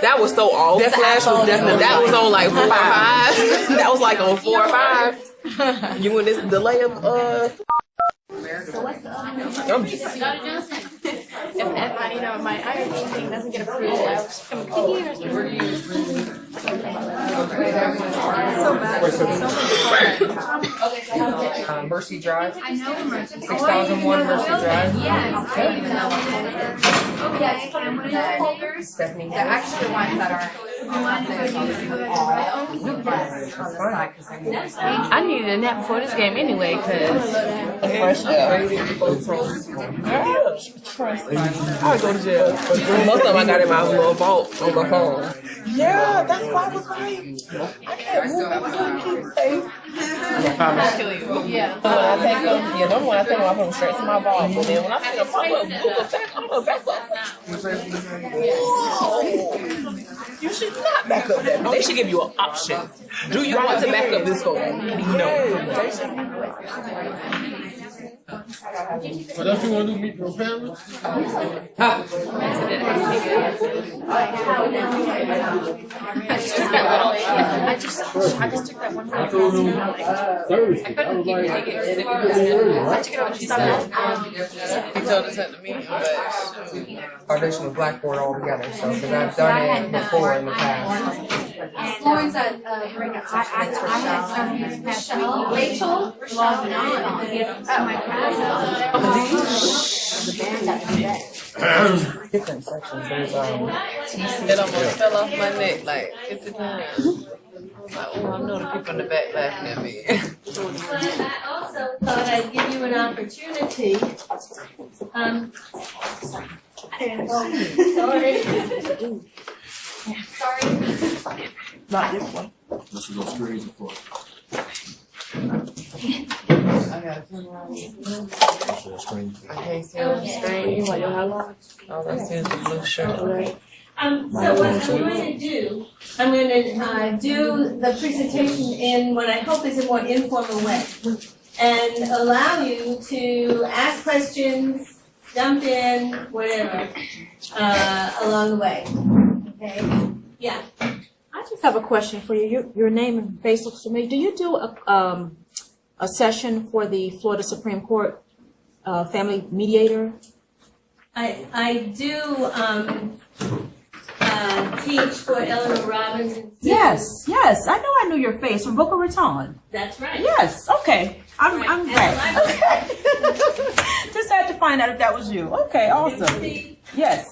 That was so off. That flash was definitely, that was on like 4 or 5. That was like on 4 or 5. You and this delay of I'm just If you know, my IRB thing doesn't get approved, I'll just come here. Mercy Drive. 6001 Mercy Drive. Stephanie. The extra ones that are. I needed a nap before this game anyway, because fresh air. I would go to jail. Most of them I got in my little vault on my phone. Yeah, that's why I was like, I can't move it. Yeah. When I take them, don't when I take them, I put them straight to my vault. But then when I see them pop up, I'm going to back up. You should not back up that. They should give you an option. Do you want to back up this phone? No. But if you want to meet your parents? I just took that one. I told them Thursday. I was like, I took it on Tuesday. He told us at the meeting, but Foundation with Blackboard all together. So, because I've done it before in the past. Florence at Rachel, logged on. Different sections. There's it almost fell off my neck like 50 times. Like, oh, I know the people in the back laughing at me. But I also thought I'd give you an opportunity. Sorry. Not this one. this is what's crazy for. I got it. I can't see on the screen. All I see is the blue shirt. So what I'm going to do, I'm going to do the presentation in what I hope is a more informal way, and allow you to ask questions, jump in, whatever, along the way. Okay? Yeah. I just have a question for you. Your name and face looks familiar. Do you do a session for the Florida Supreme Court family mediator? I do teach for Eleanor Robinson. Yes. I know I knew your face from Boca Raton. That's right. Yes. Okay. I'm glad. Okay. Just had to find out if that was you. Okay. Awesome. Yes.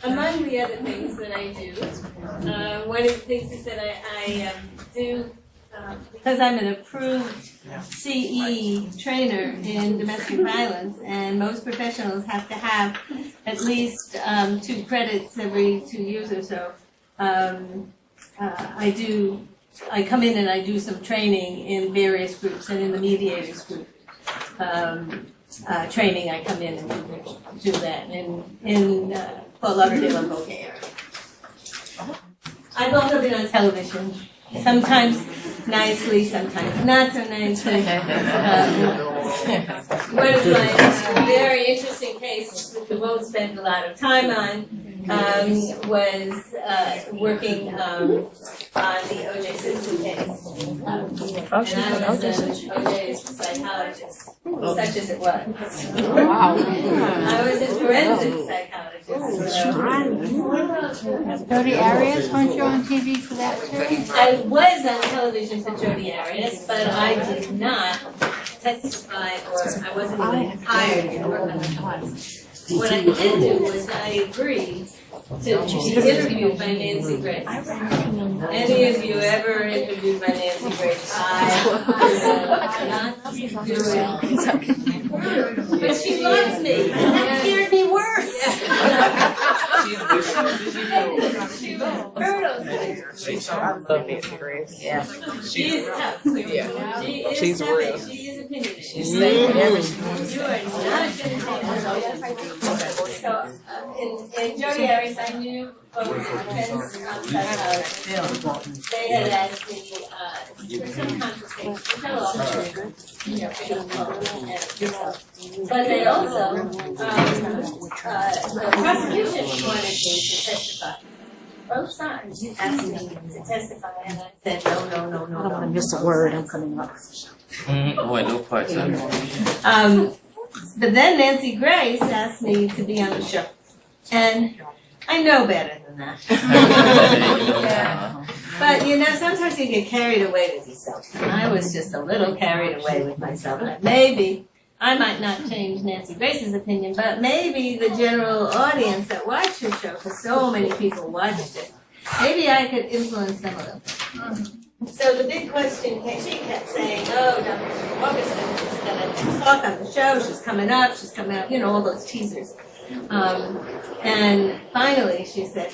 Among the other things that I do, one of the things is that I do, because I'm an approved CE trainer in domestic violence, and most professionals have to have at least 2 credits every 2 years or so. I come in and I do some training in various groups, and in the mediators group training, I come in and do that in Fort Lauderdale and Boca area. I've also been on television, sometimes nicely, sometimes not so nicely. One of my very interesting cases, which we won't spend a lot of time on, was working on the O.J. Simpson case. And I was an O.J. psychologist, such as it was. wow. I was a forensic psychologist. Jody Arias, weren't you on TV for that too? I was on television for Jody Arias, but I did not testify, or I wasn't even hired to work on the case. What I did do was I agreed to be interviewed by Nancy Grace. Any of you ever interviewed by Nancy Grace? I not do it. But she loves me. That scared me worse. I love Nancy Grace. Yeah. She's tough. Yeah. She is She's tough, real. and she is opinionated. She's saying whatever she You are not going to take so in Jodi Arias, I knew both defense they had asked me for some consultation, which I'll also, but they also, the prosecution wanted me to testify. Both sides asked me to testify, and I said, no. I don't want to miss a word, I'm coming up. Wait, no question. But then Nancy Grace asked me to be on the show, and I know better than that. But you know, sometimes you get carried away with yourself, and I was just a little carried away with myself. And maybe I might not change Nancy Grace's opinion, but maybe the general audience that watched her show, because so many people watched it, maybe I could influence some of them. So the big question came, she kept saying, oh, Dr. Walker's going to talk on the show, she's coming up, you know, all those teasers. And finally she said,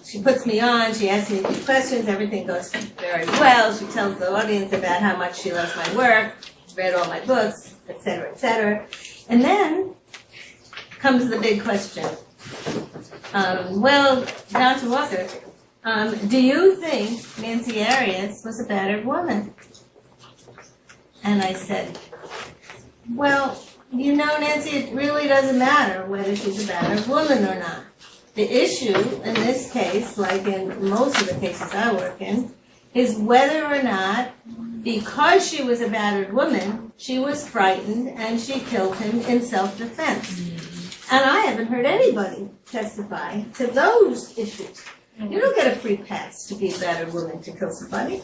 she puts me on, she asks me a few questions, everything goes very well, she tells the audience about how much she loves my work, read all my books, etc., etc. And then comes the big question. Well, Dr. Walker, do you think Nancy Arias was a battered woman? And I said, well, you know, Nancy, it really doesn't matter whether she's a battered woman or not. The issue in this case, like in most of the cases I work in, is whether or not, because she was a battered woman, she was frightened and she killed him in self-defense. And I haven't heard anybody testify to those issues. You don't get a free pass to be a battered woman to kill somebody,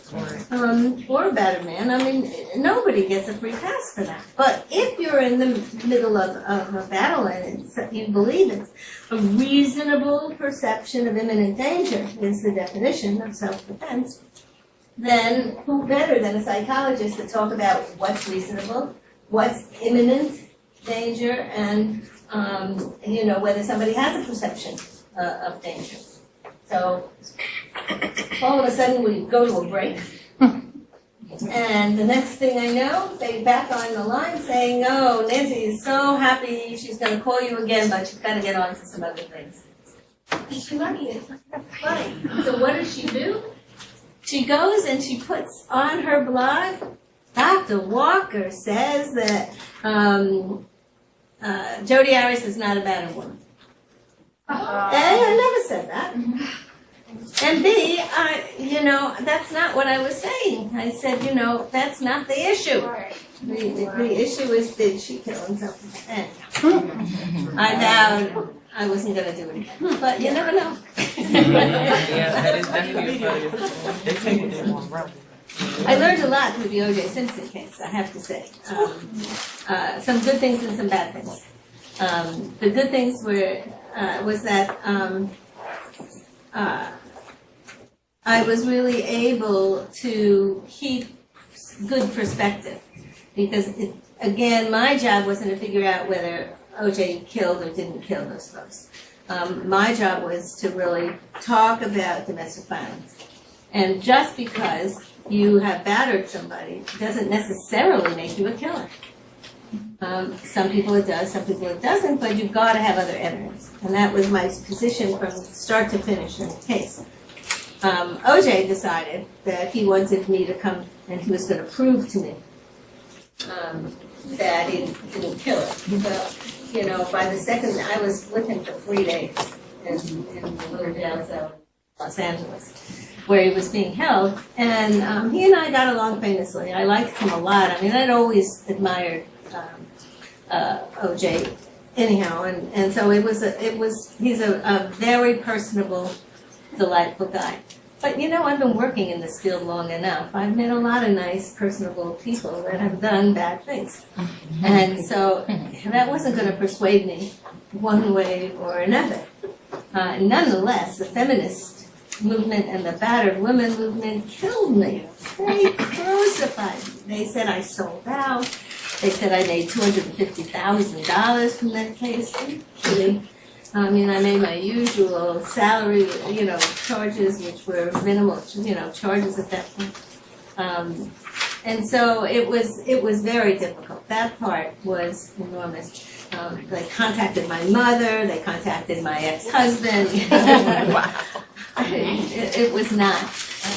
or a battered man. I mean, nobody gets a free pass for that. But if you're in the middle of a battle and you believe it's a reasonable perception of imminent danger is the definition of self-defense, then who better than a psychologist to talk about what's reasonable, what's imminent danger, and you know, whether somebody has a perception of danger. So all of a sudden we go to a break, and the next thing I know, they back on the line saying, "Oh, Nancy is so happy, she's going to call you again, but she's got to get on to some other things." She's lucky. Right. So what does she do? She goes and she puts on her blog, Dr. Walker says that Jodi Arias is not a battered woman. A, I never said that. And B, you know, that's not what I was saying. I said, you know, that's not the issue. The issue is, did she kill himself? And I vowed I wasn't going to do it again. But you never know. Yeah, that is definitely funny. I learned a lot through the O.J. Simpson case, I have to say. Some good things and some bad things. The good things was that I was really able to keep good perspective, because again, my job wasn't to figure out whether O.J. killed or didn't kill those folks. My job was to really talk about domestic violence. And just because you have battered somebody doesn't necessarily make you a killer. Some people it does, some people it doesn't, but you've got to have other evidence. And that was my position from start to finish in the case. O.J. decided that he wanted me to come and he was going to prove to me that he didn't kill her. Well, you know, by the second, I was with him for 3 days in the little jail cell in Los Angeles, where he was being held. And he and I got along famously. I liked him a lot. I mean, I'd always admired O.J. anyhow, and so he's a very personable, delightful guy. But you know, I've been working in this field long enough. I've met a lot of nice, personable people that have done bad things. And so that wasn't going to persuade me one way or another. Nonetheless, the feminist movement and the battered women movement killed me. They crucified me. They said I sold out. They said I made $250,000 from that case. Kidding. I mean, I made my usual salary, you know, charges, which were minimal, you know, charges at that point. And so it was very difficult. That part was enormous. They contacted my mother, they contacted my ex-husband. It was not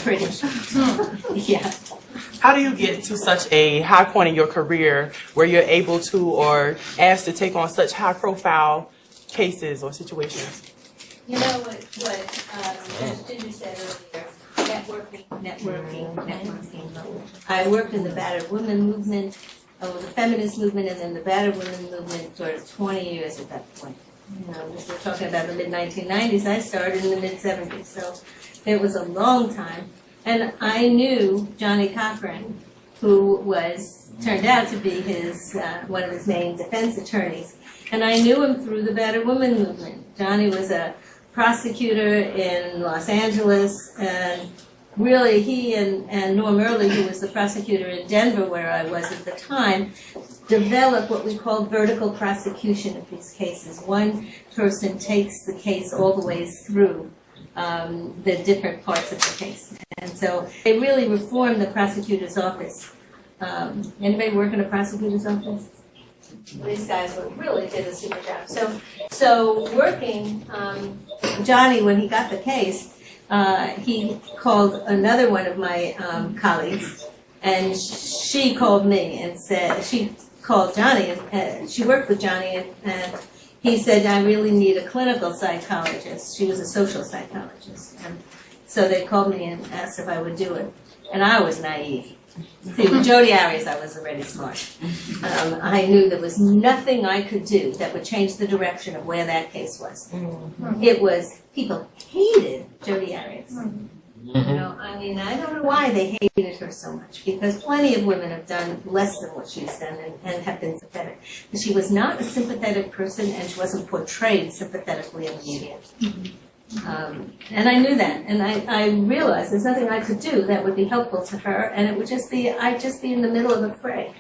pretty. Yeah. How do you get to such a high point in your career where you're able to or asked to take on such high profile cases or situations? You know what Ginger said earlier, networking. I worked in the battered women movement, the feminist movement, and then the battered women movement for 20 years at that point. You know, we're talking about the mid-1990s. I started in the mid-70s, so it was a long time. And I knew Johnny Cochran, who turned out to be one of his main defense attorneys. And I knew him through the battered women movement. Johnny was a prosecutor in Los Angeles, and really he and Norm Early, who was the prosecutor in Denver where I was at the time, developed what we call vertical prosecution of these cases. One person takes the case all the way through the different parts of the case. And so they really reformed the prosecutor's office. Anybody work in a prosecutor's office? These guys really did a super job. So working, Johnny, when he got the case, he called another one of my colleagues, and she called me and said, she called Johnny, and she worked with Johnny, and he said, I really need a clinical psychologist. She was a social psychologist. And so they called me and asked if I would do it. And I was naive. See, with Jodi Arias, I was already smart. I knew there was nothing I could do that would change the direction of where that case was. It was, people hated Jodi Arias. You know, I mean, I don't know why they hated her so much, because plenty of women have done less than what she's done and have been sympathetic. But she was not a sympathetic person, and she wasn't portrayed sympathetically in the media. And I knew that, and I realized there's nothing I could do that would be helpful to her, and it would just be, I'd just be in the middle of the fray.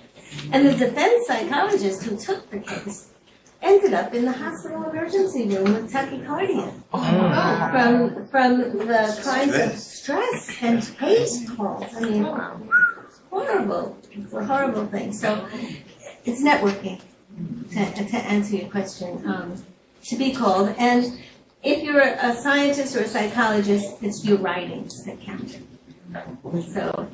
And the defense psychologist who took the case ended up in the hospital emergency room with tachycardia from the kinds of stress and hate calls. I mean, horrible. It's a horrible thing. So it's networking, to answer your question, to be called. And if you're a scientist or a psychologist, it's your writings that count. So,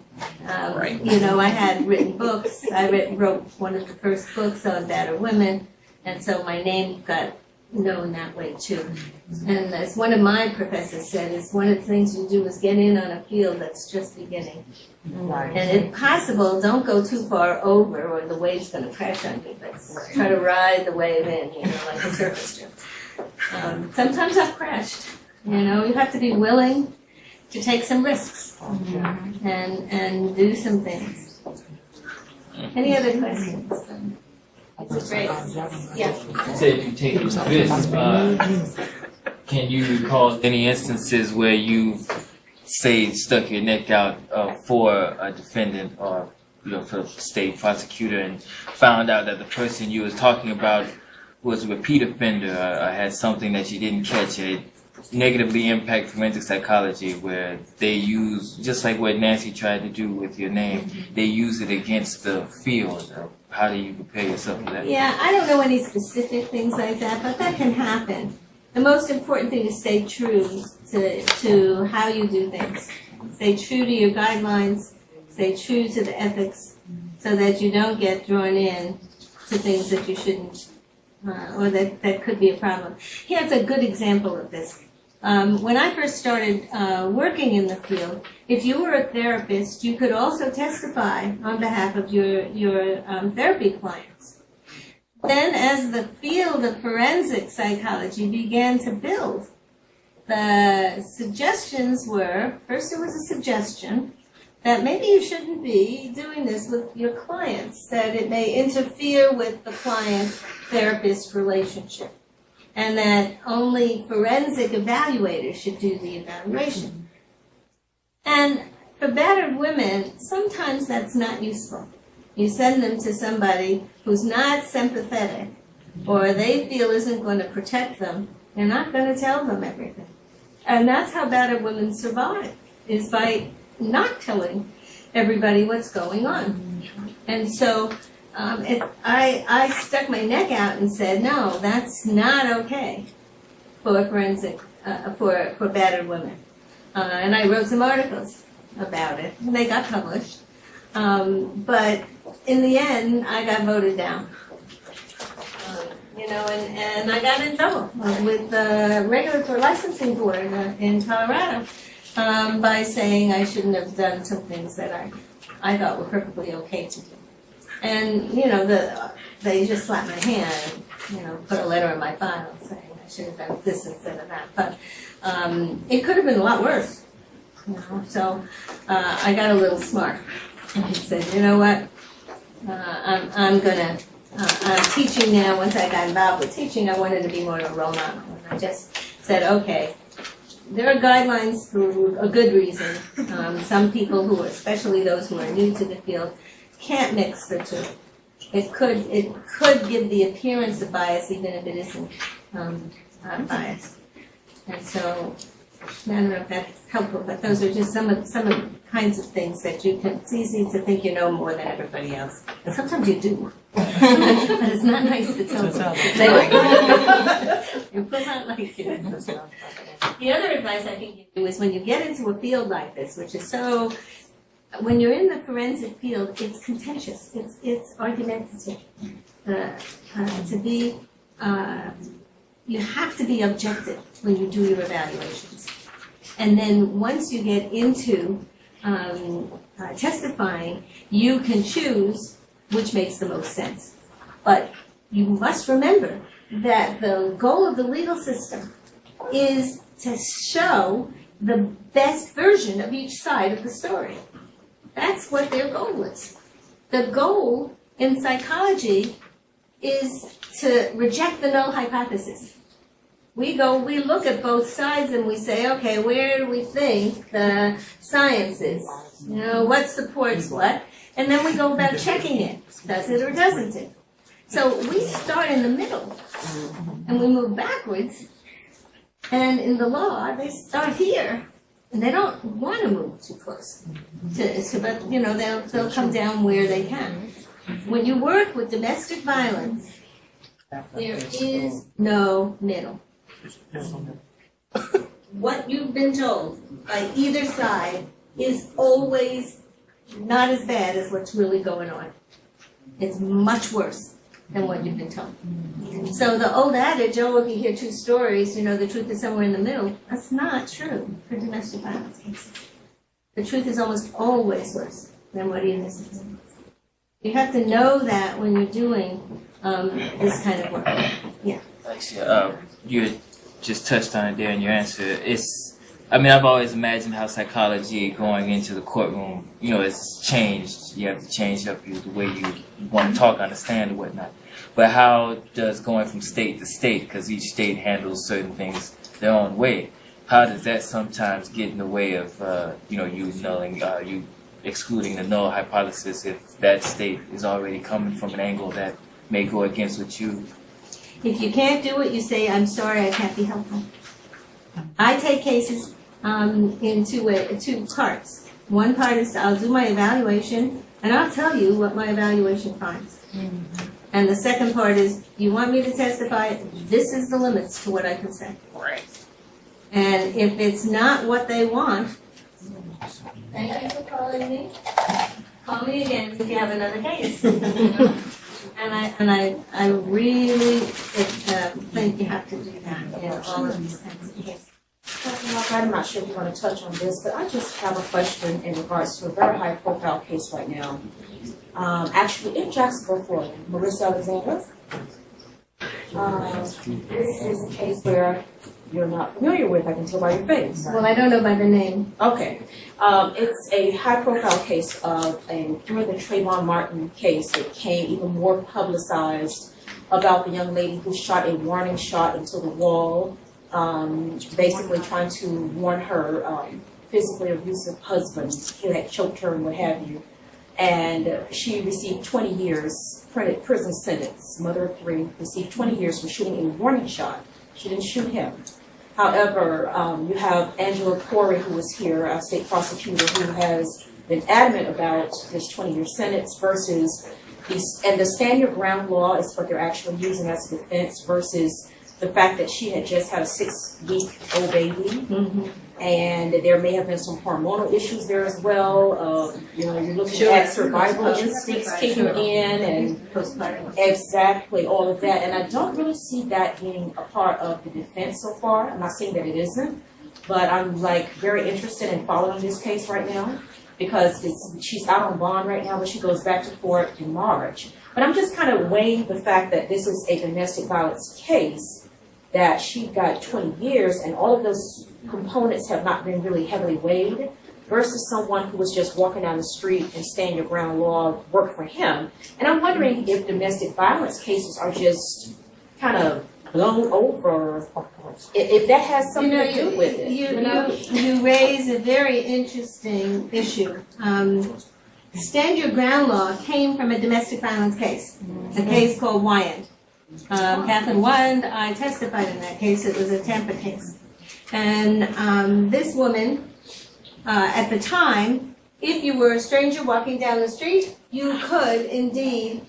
you know, I had written books. I wrote one of the first books on battered women, and so my name got known that way too. And as one of my professors said, is one of the things you do is get in on a field that's just beginning. And if possible, don't go too far over or the wave's going to crash on you, but try to ride the wave in, you know, like a surface gym. Sometimes I've crashed. You know, you have to be willing to take some risks and do some things. Any other questions? Great. Yeah. You said you take risks. Can you recall any instances where you, say, stuck your neck out for a defendant or, you know, for a state prosecutor and found out that the person you was talking about was a repeat offender or had something that you didn't catch? It negatively impact forensic psychology, where they use, just like what Nancy tried to do with your name, they use it against the field. How do you prepare yourself for that? Yeah, I don't know any specific things like that, but that can happen. The most important thing is stay true to how you do things. Stay true to your guidelines, stay true to the ethics, so that you don't get drawn in to things that you shouldn't, or that could be a problem. Here's a good example of this. When I first started working in the field, if you were a therapist, you could also testify on behalf of your therapy clients. Then as the field of forensic psychology began to build, the suggestions were, first it was a suggestion that maybe you shouldn't be doing this with your clients, that it may interfere with the client-therapist relationship, and that only forensic evaluators should do the evaluation. And for battered women, sometimes that's not useful. You send them to somebody who's not sympathetic, or they feel isn't going to protect them. They're not going to tell them everything. And that's how battered women survive, is by not telling everybody what's going on. And so I stuck my neck out and said, no, that's not okay for forensic, for battered women. And I wrote some articles about it, and they got published. But in the end, I got voted down. And I got in trouble with the regulatory licensing board in Colorado by saying I shouldn't have done some things that I thought were perfectly okay to do. And, they just slapped my hand and, put a letter in my file saying I should have done this instead of that. But it could have been a lot worse, So I got a little smart and said, you know what, I'm teaching now. Once I got involved with teaching, I wanted to be more of a role model. And I just said, okay, there are guidelines for a good reason. Some people who, especially those who are new to the field, can't mix the two. It could give the appearance of bias even if it isn't biased. And so, I don't know if that's helpful, but those are just some of the kinds of things that you can. It's easy to think you know more than everybody else, and sometimes you do. But it's not nice to tell them. You pull out like you. The other advice I think you do is when you get into a field like this, which is so. When you're in the forensic field, it's contentious. It's argumentative. You have to be objective when you do your evaluations. And then once you get into testifying, you can choose which makes the most sense. But you must remember that the goal of the legal system is to show the best version of each side of the story. That's what their goal is. The goal in psychology is to reject the null hypothesis. We look at both sides and we say, okay, where do we think the science is? What supports what? And then we go about checking it. Does it or doesn't it? So we start in the middle and we move backwards. And in the law, they start here. And they don't want to move too close. But they'll come down where they can. When you work with domestic violence, there is no middle. What you've been told by either side is always not as bad as what's really going on. It's much worse than what you've been told. So the old adage, if you hear two stories, the truth is somewhere in the middle, that's not true for domestic violence cases. The truth is almost always worse than what either side says. You have to know that when you're doing this kind of work. Yeah. Actually, you just touched on it there in your answer. I've always imagined how psychology going into the courtroom, it's changed. You have to change up the way you want to talk, understand, and whatnot. But how does going from state to state, because each state handles certain things their own way, how does that sometimes get in the way of, you excluding the null hypothesis if that state is already coming from an angle that may go against what you... If you can't do it, you say, I'm sorry, I can't be helpful. I take cases in two parts. One part is I'll do my evaluation, and I'll tell you what my evaluation finds. And the second part is, you want me to testify, this is the limits to what I can say. Right. And if it's not what they want, thank you for calling me. Call me again if you have another case. I really think you have to do that in all of these kinds of cases. Dr. Walker, I'm not sure if you want to touch on this, but I just have a question in regards to a very high-profile case right now. Actually, in Jacksonville, Florida, Marissa Alexander. This is a case where you're not familiar with, I can tell by your face. Well, I don't know by the name. Okay. It's a high-profile case during the Trayvon Martin case, it became even more publicized about the young lady who shot a warning shot into the wall, basically trying to warn her physically abusive husband who had choked her and what have you. And she received 20 years prison sentence. Mother of three received 20 years for shooting a warning shot. She didn't shoot him. However, you have Angela Corey, who is here, a state prosecutor, who has been adamant about this 20-year sentence versus And the stand your ground law is what they're actually using as a defense versus the fact that she had just had a 6-week-old baby. And there may have been some hormonal issues there as well. You're looking at survival instincts kicking in and exactly all of that. And I don't really see that being a part of the defense so far. I'm not saying that it isn't, but I'm very interested in following this case right now because she's out on bond right now, but she goes back to court in March. But I'm just kind of weighing the fact that this is a domestic violence case, that she got 20 years, and all of those components have not been really heavily weighed, versus someone who was just walking down the street and stand your ground law worked for him. And I'm wondering if domestic violence cases are just kind of blown over, if that has something to do with it. You raise a very interesting issue. Stand your ground law came from a domestic violence case, a case called Wyand. Catherine Wyand, I testified in that case. It was a Tampa case. And this woman, at the time, if you were a stranger walking down the street, you could indeed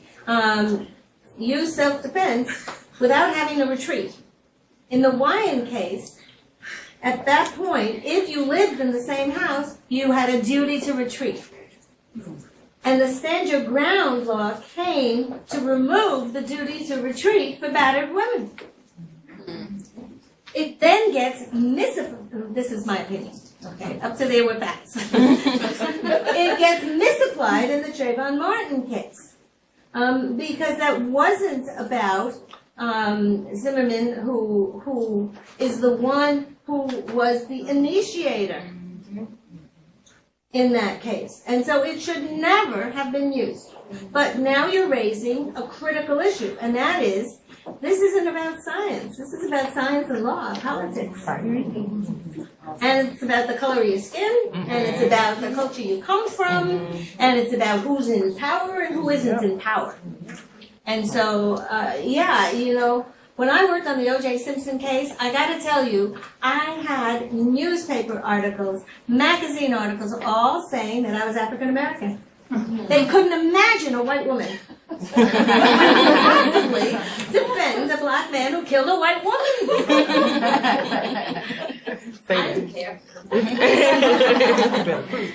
use self-defense without having to retreat. In the Wyand case, at that point, if you lived in the same house, you had a duty to retreat. And the stand your ground law came to remove the duty to retreat for battered women. It then gets misapplied. This is my opinion. Okay, up to there with facts. It gets misapplied in the Trayvon Martin case because that wasn't about Zimmerman, who is the one who was the initiator in that case. And so it should never have been used. But now you're raising a critical issue, and that is, this isn't about science. This is about science and law, politics. And it's about the color of your skin, and it's about the culture you come from, and it's about who's in power and who isn't in power. And so, when I worked on the O.J. Simpson case, I got to tell you, I had newspaper articles, magazine articles, all saying that I was African American. They couldn't imagine a white woman possibly defend a black man who killed a white woman. I didn't care.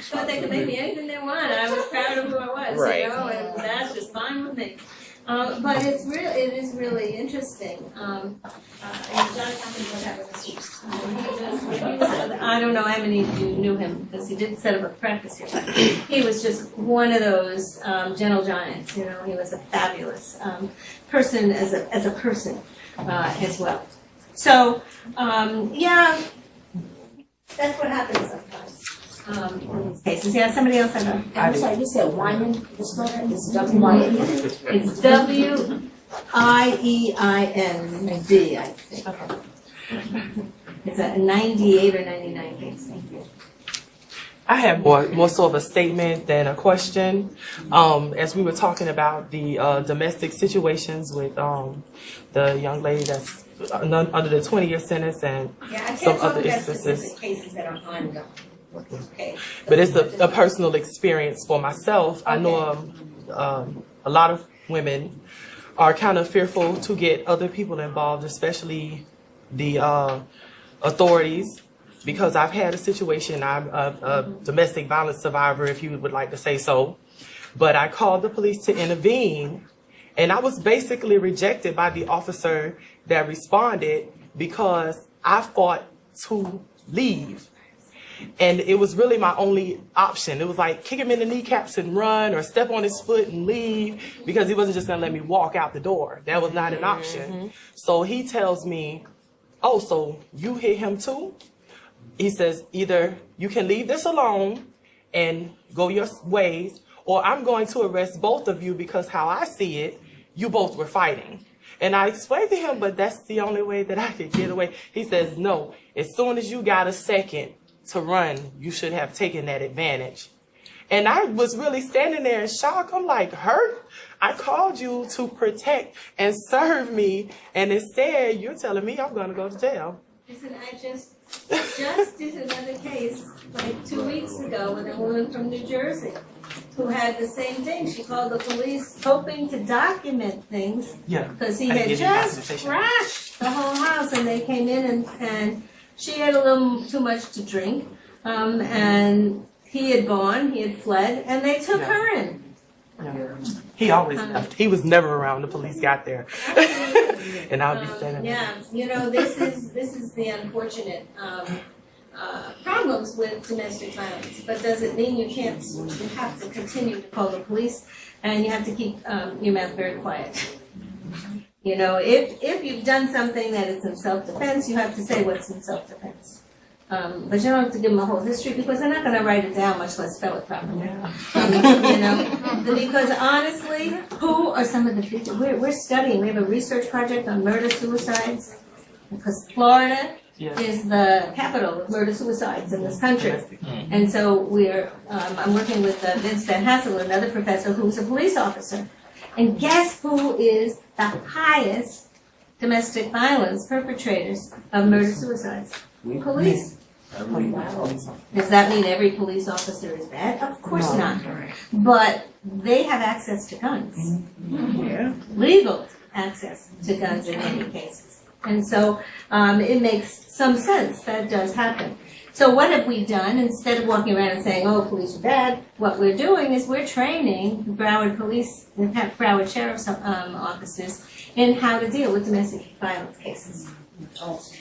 So they could make me anything they want. I was proud of who I was, and that's just fine with me. But it is really interesting. I don't know how many of you knew him because he did set up a practice here. But he was just one of those gentle giants. He was a fabulous person as a person as well. So that's what happens sometimes. In these cases. Yeah, somebody else had a... I'm sorry, you said Wyand? It's W-Y-N? It's W-I-E-I-N-D, I think. Okay. It's a 98 or 99 case. Thank you. I have more so of a statement than a question. As we were talking about the domestic situations with the young lady that's under the 20-year sentence and some other instances. Cases that are ongoing. Okay. But it's a personal experience for myself. I know a lot of women are kind of fearful to get other people involved, especially the authorities, because I've had a situation. I'm a domestic violence survivor, if you would like to say so. But I called the police to intervene, and I was basically rejected by the officer that responded because I fought to leave. And it was really my only option. It was like kick him in the kneecaps and run, or step on his foot and leave, because he wasn't just going to let me walk out the door. That was not an option. So he tells me, oh, so you hit him too? He says, either you can leave this alone and go your ways, or I'm going to arrest both of you because how I see it, you both were fighting. And I explained to him, but that's the only way that I could get away. He says, no, as soon as you got a second to run, you should have taken that advantage. And I was really standing there in shock. I'm like, hurt? I called you to protect and serve me, and instead you're telling me I'm going to go to jail. Listen, I just did another case like 2 weeks ago with a woman from New Jersey who had the same thing. She called the police hoping to document things Yeah. because he I had didn't get just documentation. trashed the whole house, and they came in and she had a little too much to drink, and he had gone, he had fled, and they took Yeah. her in. Yeah. He always left. He was never around when the police got there. And I'll be standing there. Yeah, you know, this is the unfortunate problems with domestic violence. But does it mean you can't? You have to continue to call the police, and you have to keep your mouth very quiet. You know, if you've done something that is in self-defense, you have to say what's in self-defense. But you don't have to give them a whole history because they're not going to write it down, much less spell it properly. You know, because honestly, who are some of the people? We're studying. We have a research project on murder-suicides because Florida Yes. is the capital of murder-suicides in this country. And so I'm working with Vince Van Hassel, another professor who's a police officer. And guess who is the highest domestic violence perpetrators of murder-suicides? Police. Does that mean every police officer is bad? Of course not. But they have access to guns. Legal access to guns in many cases. And so it makes some sense that does happen. So what have we done? Instead of walking around and saying, oh, police are bad, what we're doing is we're training Broward police, Broward sheriff's officers in how to deal with domestic violence cases.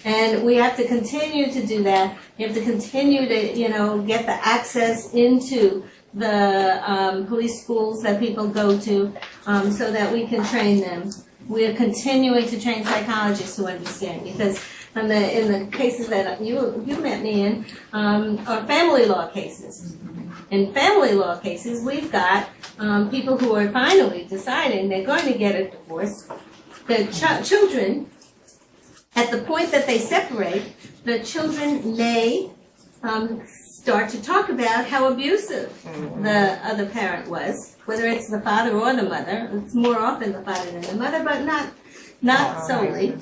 And we have to continue to do that. You have to continue to, you know, get the access into the police schools that people go to so that we can train them. We are continuing to train psychologists who understand because in the cases that you met me in are family law cases. In family law cases, we've got people who are finally deciding they're going to get a divorce. The children, at the point that they separate, the children may start to talk about how abusive the other parent was, whether it's the father or the mother. It's more often the father than the mother, but not solely.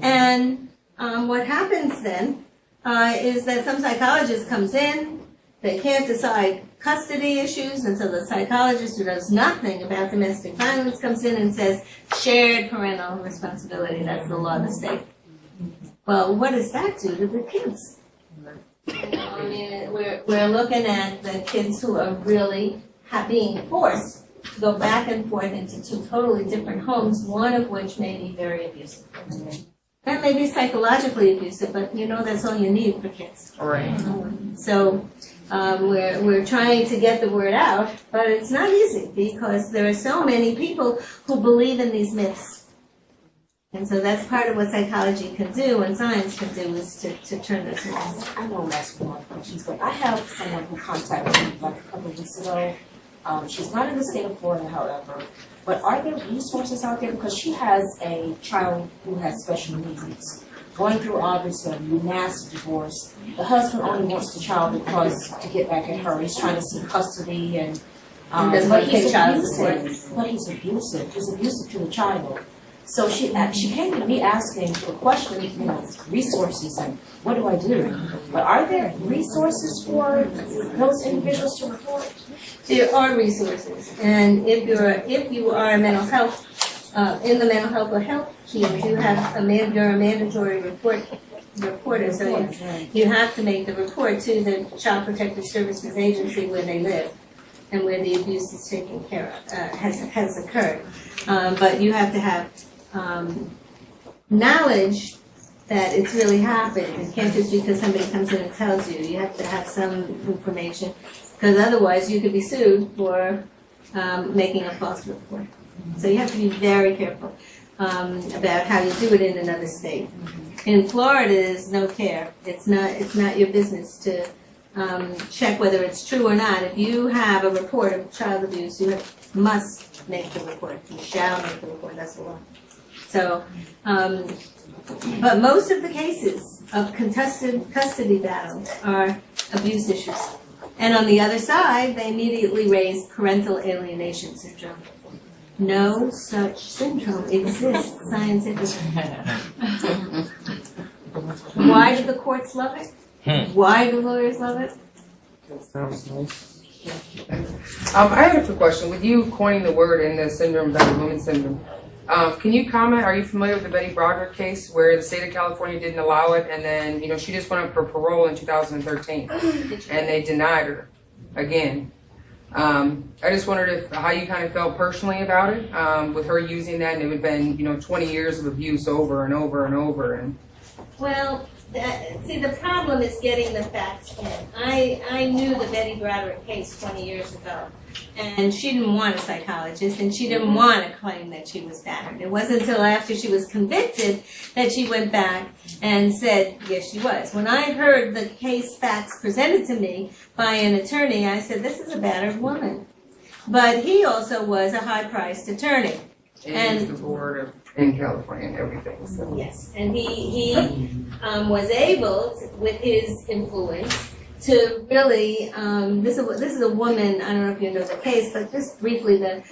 And what happens then is that some psychologist comes in, they can't decide custody issues, and so the psychologist who knows nothing about domestic violence comes in and says, shared parental responsibility, that's the law of the state. Well, what does that do to the kids? You know, I mean, we're looking at the kids who are really being forced to go back and forth into two totally different homes, one of which may be very abusive. That may be psychologically abusive, but you know that's all you need for kids. Right. So we're trying to get the word out, but it's not easy because there are so many people who believe in these myths. And so that's part of what psychology can do and science can do is to turn this around. I know that's one questions, but I have someone who contacted me like a couple of weeks ago. She's not in the state of Florida, however. But are there resources out there? Because she has a child who has special needs, going through obviously a nasty divorce. The husband only wants the child because to get back at her. He's trying to seek custody and but he's abusive. But he's abusive. He's abusive to the child. So she came to me asking for questions, you know, resources and what do I do? But are there resources for those individuals to report? There are resources, and if you are a mental health in the mental health or health team, you're a mandatory reporter, so you have to make the report to the Child Protective Services Agency where they live and where the abuse is taken care of has occurred. But you have to have knowledge that it's really happened. It can't just because somebody comes in and tells you. You have to have some information, because otherwise you could be sued for making a false report. So you have to be very careful about how you do it in another state. In Florida, there's no care. It's not your business to check whether it's true or not. If you have a report of child abuse, you must make the report. You shall make the report. That's the law. So, but most of the cases of contested custody battles are abuse issues. And on the other side, they immediately raise parental alienation syndrome. No such syndrome exists scientifically. Why do the courts love it? Why do lawyers love it? Sounds nice. I had a quick question. With you coining the word in the syndrome, battered woman syndrome, can you comment, are you familiar with the Betty Broderick case where the state of California didn't allow it, and then, she just went up for parole in 2013, and they denied her again? I just wondered how you kind of felt personally about it, with her using that, and it had been, 20 years of abuse over and over and over. And Well, see, the problem is getting the facts in. I knew the Betty Broderick case 20 years ago, and she didn't want a psychologist, and she didn't want to claim that she was battered. It wasn't until after she was convicted that she went back and said, yes, she was. When I heard the case facts presented to me by an attorney, I said, this is a battered woman. But he also was a high-priced attorney. And he's the board of in California and everything. So. Yes, and he was able, with his influence, to really, this is a woman, I don't know if you know the case, but just briefly, the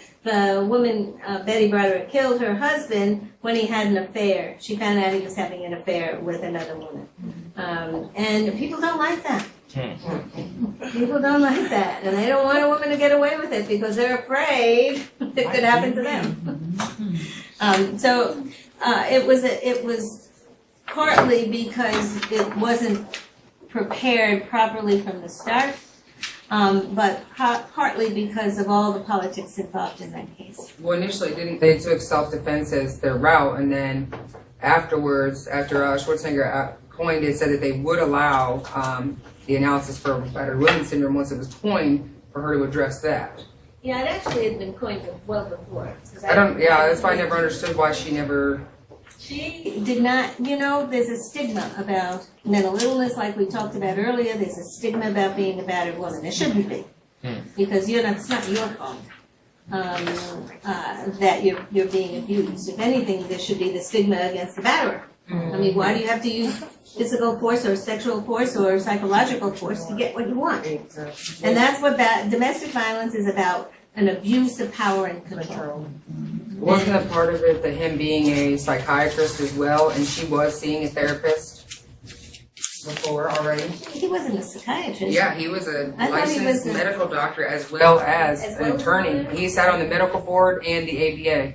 woman, Betty Broderick, killed her husband when he had an affair. She found out he was having an affair with another woman. And people don't like that. People don't like that, and they don't want a woman to get away with it because they're afraid it could happen to them. It was partly because it wasn't prepared properly from the start, but partly because of all the politics involved in that case. Well, initially, they took self-defense as their route, and then afterwards, after Schwarzenegger coined it, said that they would allow the analysis for battered women syndrome once it was coined for her to address that. Yeah, it actually had been coined well before. That's why I never understood why she never... She did not, there's a stigma about mental illness like we talked about earlier. There's a stigma about being a battered woman. There shouldn't be. Because it's not your fault that you're being abused. If anything, there should be the stigma against the batterer. I mean, why do you have to use physical force or sexual force or psychological force to get what you want? And that's what domestic violence is about, an abuse of power and control. Wasn't a part of it that him being a psychiatrist as well, and she was seeing a therapist before already? He wasn't a psychiatrist. Yeah, he was a licensed medical doctor as well as an attorney. He sat on the medical board and the ABA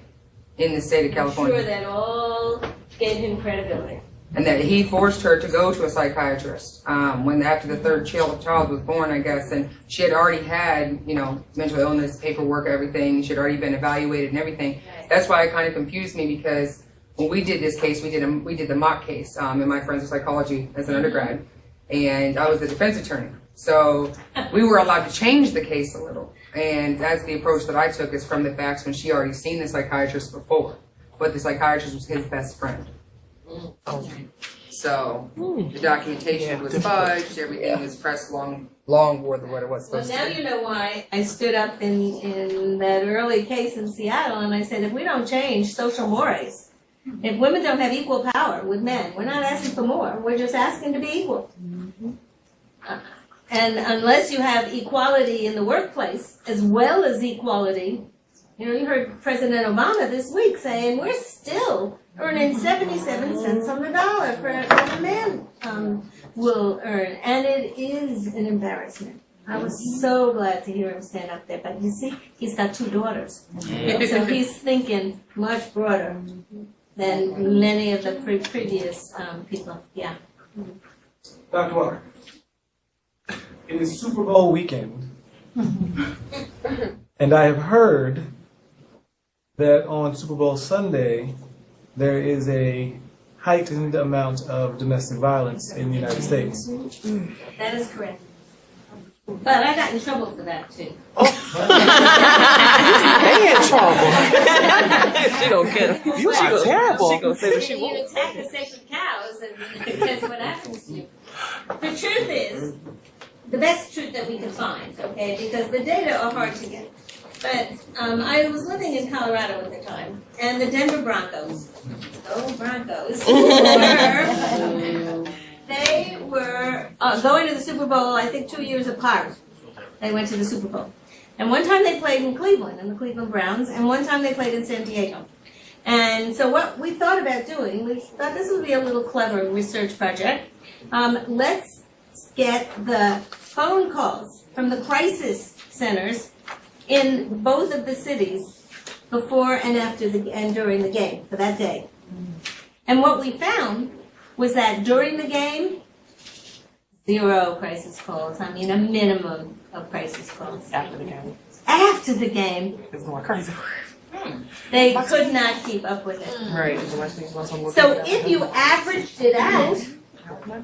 in the state of California. I'm sure that all gave him credibility. And that he forced her to go to a psychiatrist after the third child was born, I guess, and she had already had, mental illness, paperwork, everything. She had already been evaluated and everything. Right. That's why it kind of confused me, because when we did this case, we did the mock case in my forensic psychology as an undergrad, and I was the defense attorney. So we were allowed to change the case a little, and that's the approach that I took, is from the facts when she already seen the psychiatrist before, but the psychiatrist was his best friend. So the documentation was fudged, everything was pressed long more than what it was supposed to be. Well, now you know why I stood up in that early case in Seattle, and I said, if we don't change social mores, if women don't have equal power with men, we're not asking for more, we're just asking to be equal. And unless you have equality in the workplace, as well as equality, you heard President Obama this week saying we're still earning 77 cents on the dollar for what a man will earn. And it is an embarrassment. I was so glad to hear him stand up there. But you see, he's got 2 daughters. So he's thinking much broader than many of the previous people. Yeah. Dr. Walker, it is Super Bowl weekend. And I have heard that on Super Bowl Sunday, there is a heightened amount of domestic violence in the United States. That is correct. But I got in trouble for that, too. Stay in trouble. She don't get it. You are terrible. She gonna say what she You wants. attack the sacred cows, and that's what happens to you. The truth is, the best truth that we can find, okay, because the data are hard to get. But I was living in Colorado at the time, and the Denver Broncos, they were going to the Super Bowl, I think 2 years apart. They went to the Super Bowl. And one time they played in Cleveland, in the Cleveland Browns, and one time they played in San Diego. And so what we thought about doing, we thought this would be a little clever research project. Let's get the phone calls from the crisis centers in both of the cities before and after and during the game for that day. And what we found was that during the game, 0 crisis calls. I mean, a minimum of crisis calls. After the game, After the game, it's going crazy. they could not keep up with it. Right. So if you averaged it out,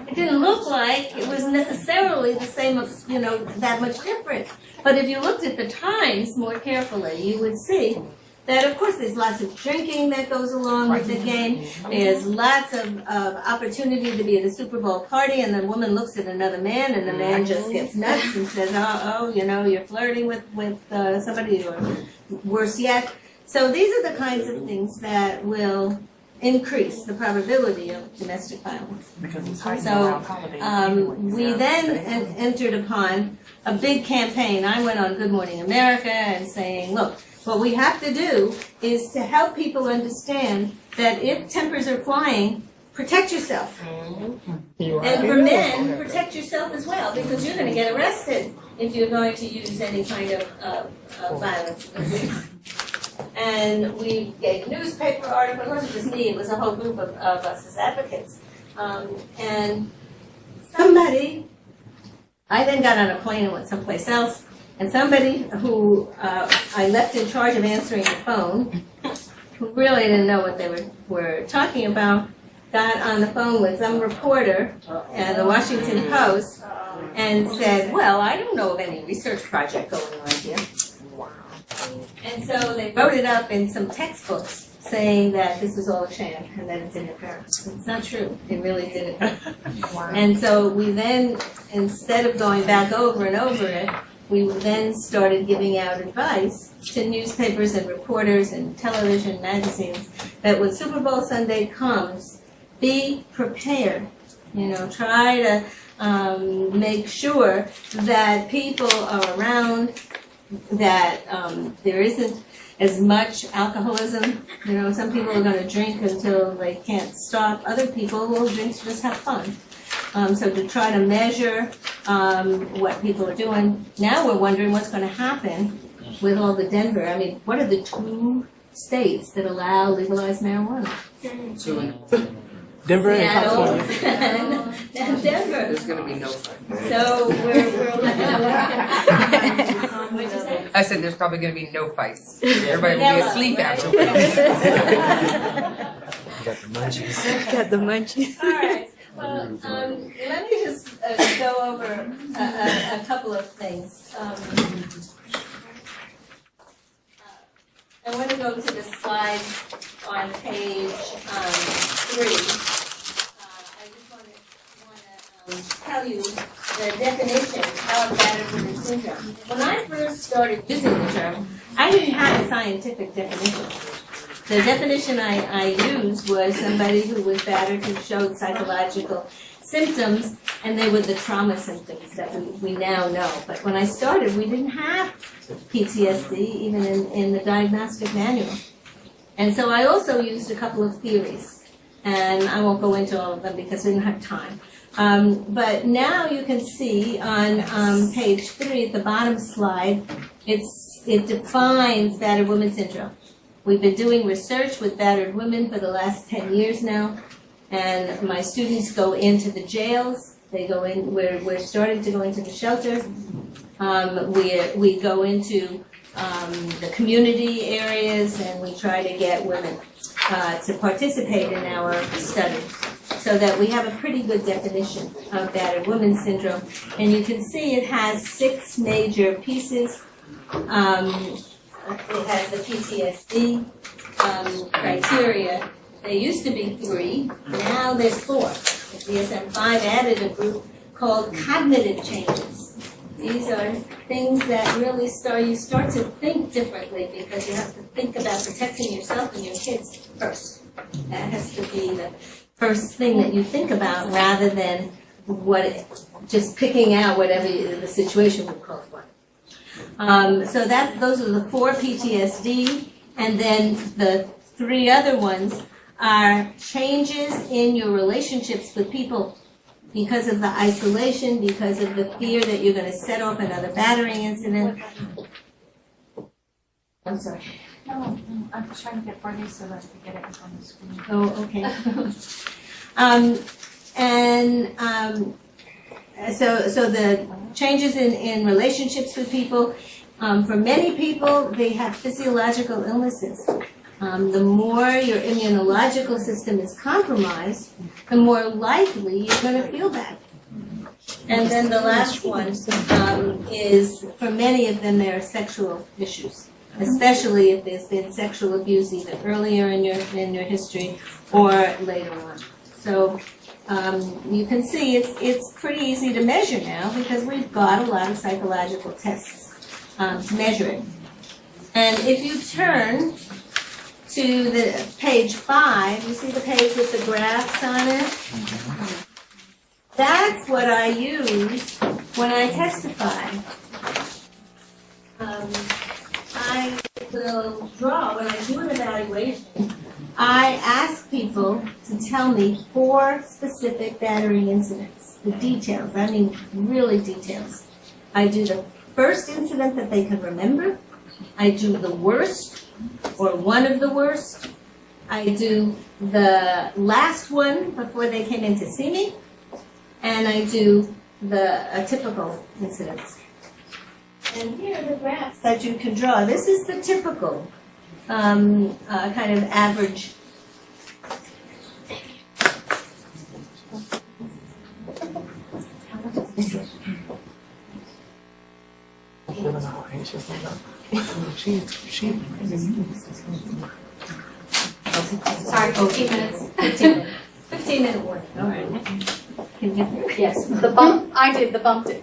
it didn't look like it was necessarily the same, that much different. But if you looked at the times more carefully, you would see that, of course, there's lots of drinking that goes along with the game. There's lots of opportunity to be at a Super Bowl party, and the woman looks at another man, and the man just gets nuts and says, you're flirting with somebody, or worse yet. So these are the kinds of things that will increase the probability of domestic violence. Because it's heightened So around holidays. we then entered upon a big campaign. I went on Good Morning America and saying, look, what we have to do is to help people understand that if tempers are flying, protect yourself. And for men, protect yourself as well, because you're going to get arrested if you're going to use any kind of violence. And we gave newspaper articles. It wasn't just me, it was a whole group of us as advocates. And somebody, I then got on a plane and went someplace else, and somebody who I left in charge of answering the phone, who really didn't know what they were talking about, got on the phone with some reporter at the Washington Post and said, well, I don't know of any research project going on here. And so they wrote it up in some textbooks saying that this was all a sham and that it didn't occur. It's not true. It really didn't occur. And so we then, instead of going back over and over it, we then started giving out advice to newspapers and reporters and television magazines that when Super Bowl Sunday comes, be prepared. Try to make sure that people are around, that there isn't as much alcoholism. Some people are going to drink until they can't stop. Other people will drink to just have fun. So to try to measure what people are doing. Now we're wondering what's going to happen with all the Denver. I mean, what are the 2 states that allow legalized marijuana? Denver and Seattle California. and Denver. There's going to be no fight. So we're looking at what'd you say? I said there's probably going to be no fights. Everybody will be asleep afterwards. Got the munchies. Got the munchies. All right. Well, let me just go over a couple of things. I want to go to the slide on page 3. I just want to tell you the definition of battered women syndrome. When I first started using the term, I didn't have a scientific definition. The definition I used was somebody who was battered, who showed psychological symptoms, and they were the trauma symptoms that we now know. But when I started, we didn't have PTSD even in the diagnostic manual. And so I also used a couple of theories, and I won't go into all of them because we don't have time. But now you can see on page 3 at the bottom slide, it defines battered women syndrome. We've been doing research with battered women for the last 10 years now, and my students go into the jails. They go in. We're starting to go into the shelters. We go into the community areas, and we try to get women to participate in our study, so that we have a pretty good definition of battered women syndrome. And you can see it has 6 major pieces. It has the PTSD criteria. There used to be 3, now there's 4. The DSM-5 added a group called cognitive changes. These are things that really you start to think differently, because you have to think about protecting yourself and your kids first. That has to be the first thing that you think about, rather than just picking out whatever the situation would call for. So those are the 4 PTSD, and then the 3 other ones are changes in your relationships with people because of the isolation, because of the fear that you're going to set off another battering incident. I'm sorry. No, I'm trying to get Bernie so that we get it on the screen. Oh, okay. So the changes in relationships with people, for many people, they have physiological illnesses. The more your immunological system is compromised, the more likely you're going to feel bad. And then the last one is, for many of them, there are sexual issues, especially if there's been sexual abuse either earlier in your history or later on. So you can see it's pretty easy to measure now because we've got a lot of psychological tests to measure it. And if you turn to the page 5, you see the page with the graphs on it? That's what I use when I testify. I will draw, when I do an evaluation, I ask people to tell me 4 specific battering incidents, the details, I mean really details. I do the first incident that they can remember, I do the worst, or one of the worst, I do the last one before they came in to see me, and I do a typical incidents. And here are the graphs that you can draw. This is the typical kind of average. Sorry, 15 minutes. 15-minute warning. All right. Can you? Yes, the bump, I did, the bump did.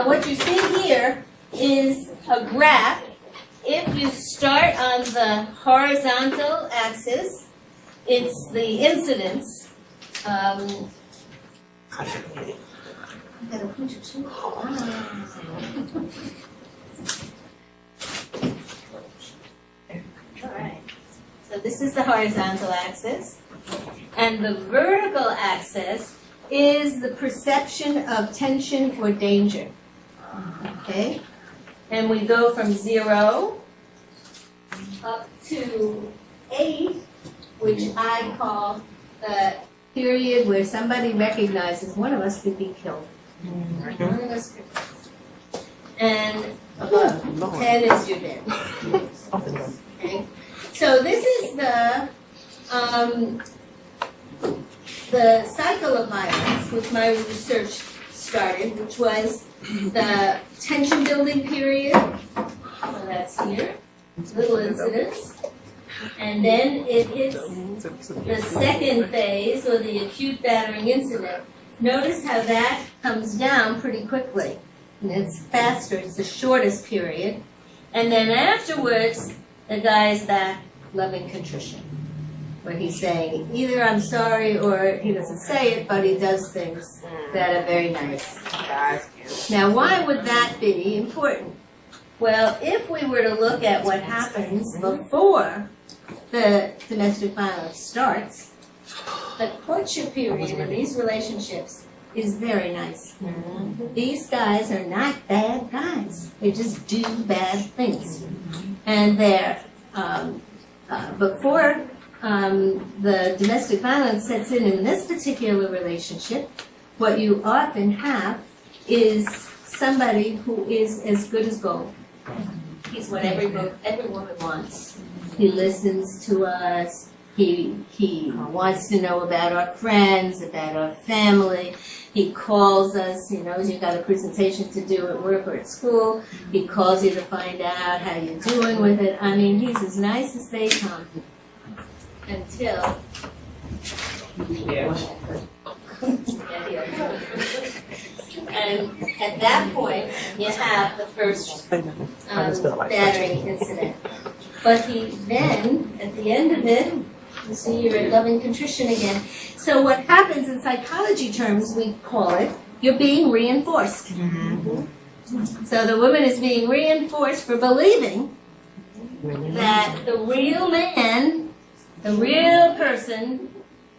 What you see here is a graph. If you start on the horizontal axis, it's the incidence. Alright, so this is the horizontal axis, and the vertical axis is the perception of tension or danger. Okay? And we go from 0 up to 8, which I call the period where somebody recognizes one of us could be killed. One of us could be killed. And above 10 is you're dead. Okay? So this is the cycle of violence, which my research started, which was the tension building period. So that's here, little incidents. And then it hits the second phase, or the acute battering incident. Notice how that comes down pretty quickly. And it's faster, it's the shortest period. And then afterwards, the guy's back loving contrition, where he's saying either I'm sorry or he doesn't say it, but he does things that are very nice. Now, why would that be important? Well, if we were to look at what happens before the domestic violence starts, the courtship period in these relationships is very nice. These guys are not bad guys. They just do bad things. And they're, before the domestic violence sets in this particular relationship, what you often have is somebody who is as good as gold. He's what every woman wants. He listens to us. He wants to know about our friends, about our family. He calls us, he knows you've got a presentation to do at work or at school. He calls you to find out how you're doing with it. I mean, he's as nice as they come. Until... And at that point, you have the first battering incident. But he then, at the end of it, you see you're at loving contrition again. So what happens in psychology terms, we call it, you're being reinforced. So the woman is being reinforced for believing that the real man, the real person,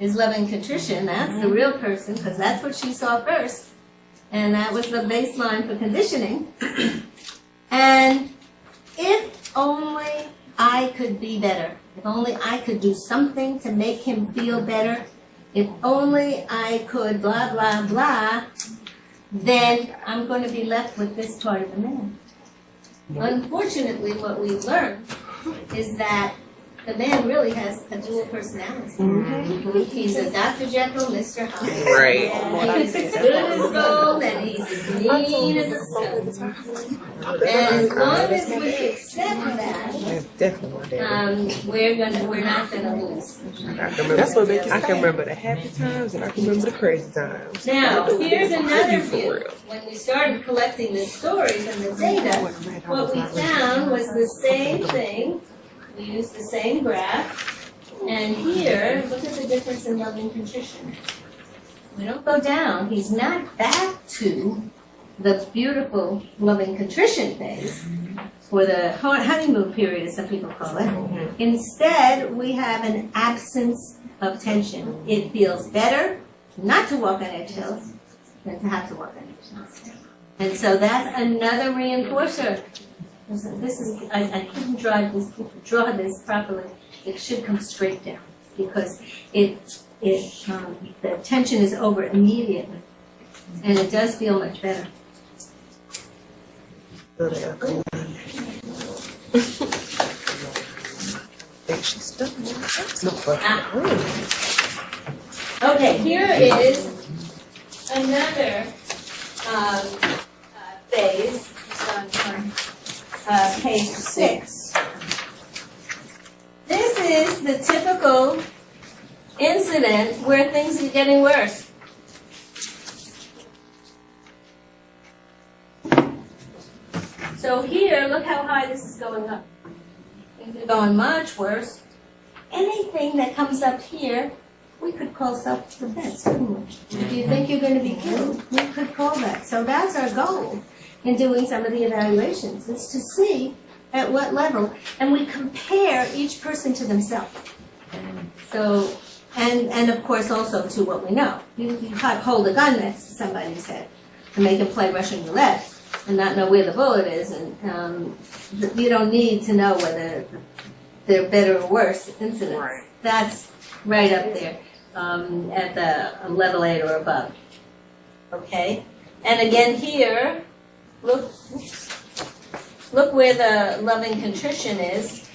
is loving contrition. That's the real person, because that's what she saw first. And that was the baseline for conditioning. And if only I could be better, if only I could do something to make him feel better, if only I could blah, blah, blah, then I'm going to be left with this part of the man. Unfortunately, what we learn is that the man really has a dual personality. He's a Dr. Jekyll, Mr. Hyde. Right. And he's as good as gold, and he's as mean as a stone. And as long as we accept that, we're not gonna lose. That's what makes I can remember the happy times and I can remember the crazy times. Now, here's another view. When we started collecting the stories and the data, what we found was the same thing. We used the same graph, and here, look at the difference in loving contrition. We don't go down. He's not back to the beautiful loving contrition phase, or the honeymoon period, as some people call it. Instead, we have an absence of tension. It feels better not to walk on eggshells than to have to walk on eggshells. And so that's another reinforcer. This is, I couldn't draw this properly. It should come straight down because the tension is over immediately, and it does feel much better. Okay, here is another phase on page 6. This is the typical incident where things are getting worse. So here, look how high this is going up. Things are going much worse. Anything that comes up here, we could call self-defense, couldn't we? If you think you're going to be killed, we could call that. So that's our goal in doing some of the evaluations, is to see at what level, and we compare each person to themselves. So, and of course also to what we know. You hold a gun next to somebody's head and make them play Russian roulette and not know where the bullet is, and you don't need to know whether they're better or worse incidents. Right. That's right up there at the level 8 or above. Okay, and again here, look where the loving contrition is.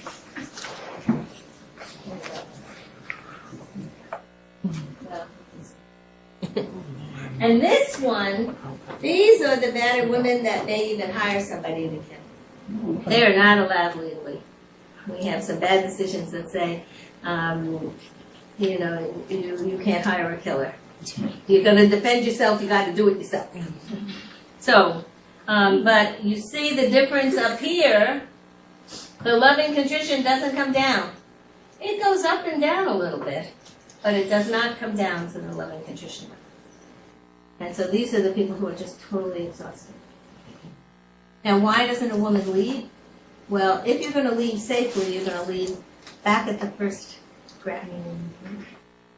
And this one, these are the battered women that may even hire somebody to kill. They are not allowed legally. We have some bad decisions that say, you can't hire a killer. You're going to defend yourself, you got to do it yourself. So, but you see the difference up here. The loving contrition doesn't come down. It goes up and down a little bit, but it does not come down to the loving contrition. And so these are the people who are just totally exhausted. Now, why doesn't a woman leave? Well, if you're going to leave safely, you're going to leave back at the first graph.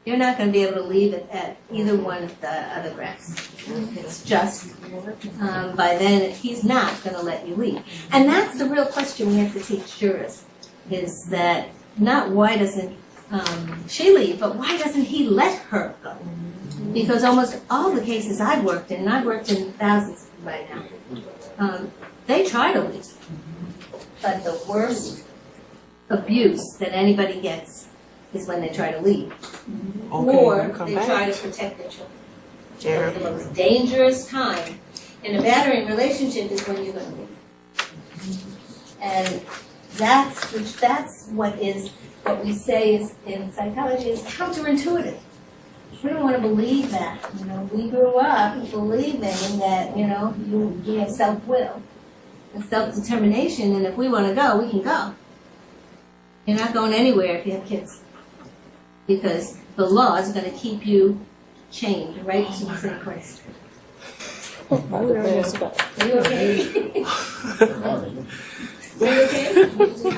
You're not going to be able to leave it at either one of the other graphs. It's just, by then, he's not going to let you leave. And that's the real question we have to teach jurors, is that not why doesn't she leave, but why doesn't he let her go? Because almost all the cases I've worked in, and I've worked in thousands right now, they try to leave. But the worst abuse that anybody gets is when they try to leave. Or they try to protect their children. Yeah. The most dangerous time in a battering relationship is when you're going to leave. And that's what we say is in psychology is counterintuitive. We don't want to believe that. We grew up believing that, you have self-will and self-determination, and if we want to go, we can go. You're not going anywhere if you have kids, because the law is going to keep you chained right to the same place. Are you okay? Are you okay?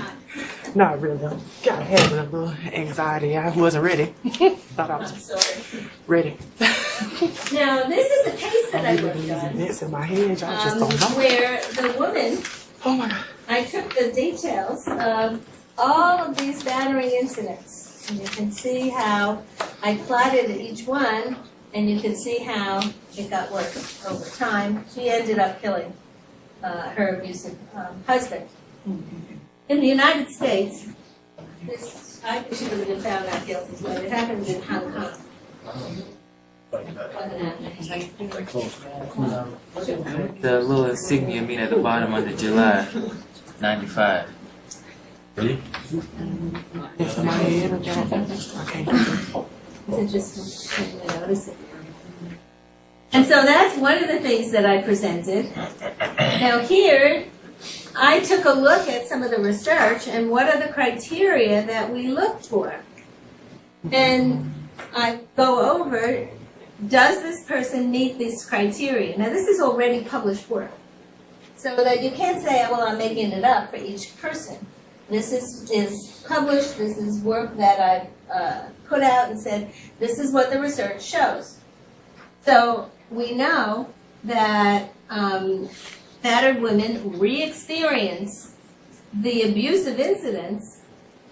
Not really. I'm kind of having a little anxiety. I wasn't ready. Thought I was Sorry. ready. Now, this is a case that I worked on, It's in my head. Y'all just don't know. where the woman, Oh my God. I took the details of all of these battering incidents. And you can see how I plotted each one, and you can see how it got worse over time. She ended up killing her abusive husband. In the United States, this, I think she would have been found not guilty, but it happened in Hong Kong. The little insignia mean at the bottom under July 95. It's in my head. I can't do it. It's interesting to notice it. And so that's one of the things that I presented. Now here, I took a look at some of the research and what are the criteria that we look for. And I go over, does this person meet these criteria? Now this is already published work. So that you can't say, well, I'm making it up for each person. This is published, this is work that I've put out and said, this is what the research shows. So we know that battered women re-experience the abusive incidents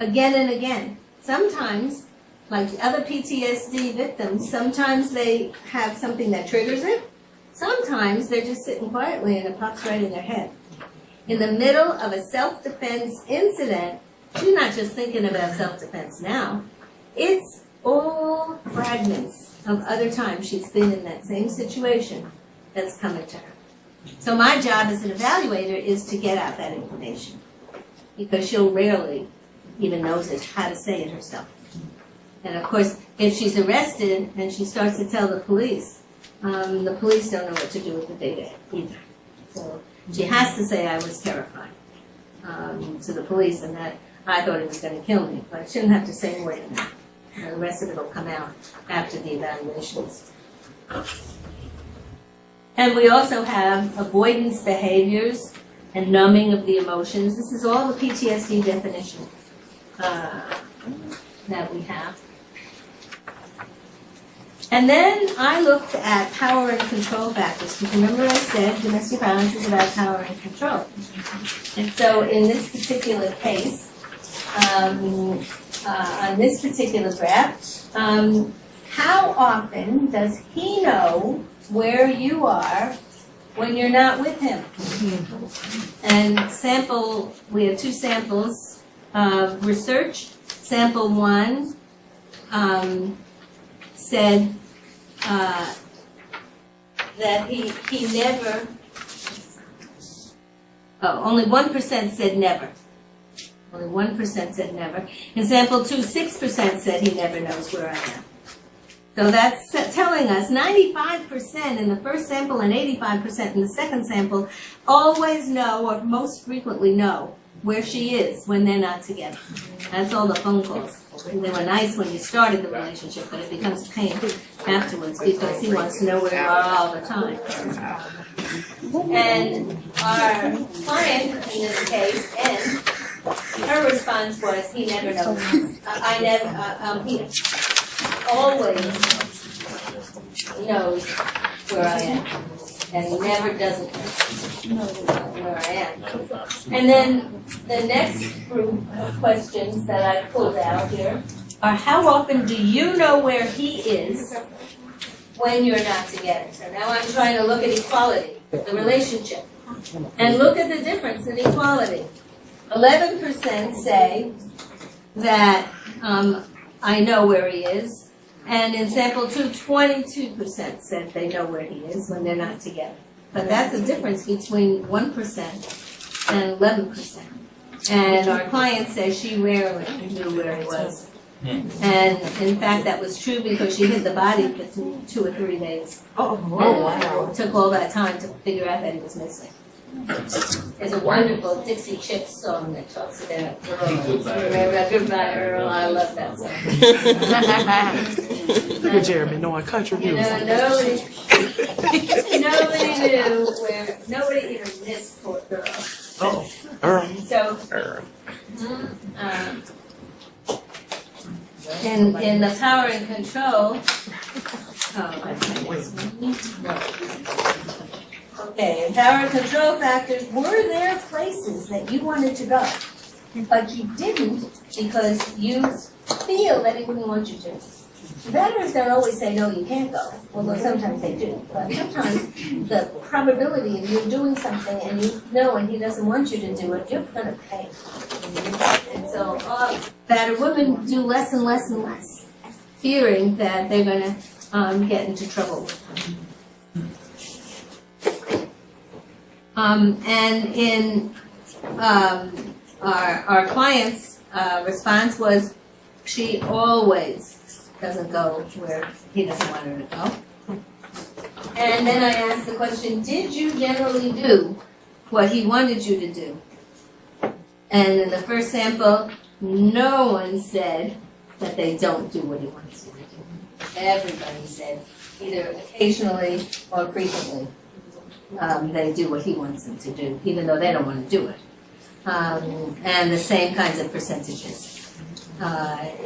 again and again. Sometimes, like other PTSD victims, sometimes they have something that triggers it. Sometimes they're just sitting quietly and it pops right in their head. In the middle of a self-defense incident, she's not just thinking about self-defense now. It's all fragments of other times she's been in that same situation that's coming to her. So my job as an evaluator is to get out that information, because she'll rarely even knows it, how to say it herself. And of course, if she's arrested and she starts to tell the police don't know what to do with the data either. So she has to say, I was terrified to the police and that I thought it was going to kill me. But she didn't have to say more than that. The rest of it will come out after the evaluations. And we also have avoidance behaviors and numbing of the emotions. This is all the PTSD definition that we have. And then I looked at power and control factors. Because remember I said domestic violence is about power and control. And so in this particular case, on this particular graph, how often does he know where you are when you're not with him? And we have two samples of research. Sample 1 said that he never, only 1% said never. Only 1% said never. In sample 2, 6% said he never knows where I am. So that's telling us 95% in the first sample and 85% in the second sample always know, or most frequently know, where she is when they're not together. That's all the phone calls. They were nice when you started the relationship, but it becomes a pain afterwards because he wants to know where you are all the time. And our client in this case, N, her response was, he never knows. He always knows where I am. And he never doesn't know where I am. And then the next group of questions that I pulled out here are, how often do you know where he is when you're not together? So now I'm trying to look at equality, the relationship, and look at the difference in equality. 11% say that I know where he is. And in sample 2, 22% said they know where he is when they're not together. But that's a difference between 1% and 11%. And our client says she rarely knew where he was. And in fact, that was true because she hid the body for 2 or 3 days. Oh, wow. It took all that time to figure out that he was missing. There's a wonderful Dixie Chicks song that talks about Earl. Remember Goodbye Earl? I love that song. Look at Jeremy knowing country music. Nobody knew where, nobody even missed poor Earl. Earl. So In the power and control. Okay, in power and control factors, were there places that you wanted to go, but you didn't because you feel that it wouldn't want you to? Veterans don't always say, no, you can't go, although sometimes they do. But sometimes the probability of you doing something and you know and he doesn't want you to do it, you're going to pay. And so battered women do less and less and less, fearing that they're going to get into trouble with him. And in our client's response was, she always doesn't go where he doesn't want her to go. And then I asked the question, did you generally do what he wanted you to do? And in the first sample, no one said that they don't do what he wants you to do. Everybody said, either occasionally or frequently, they do what he wants them to do, even though they don't want to do it. And the same kinds of percentages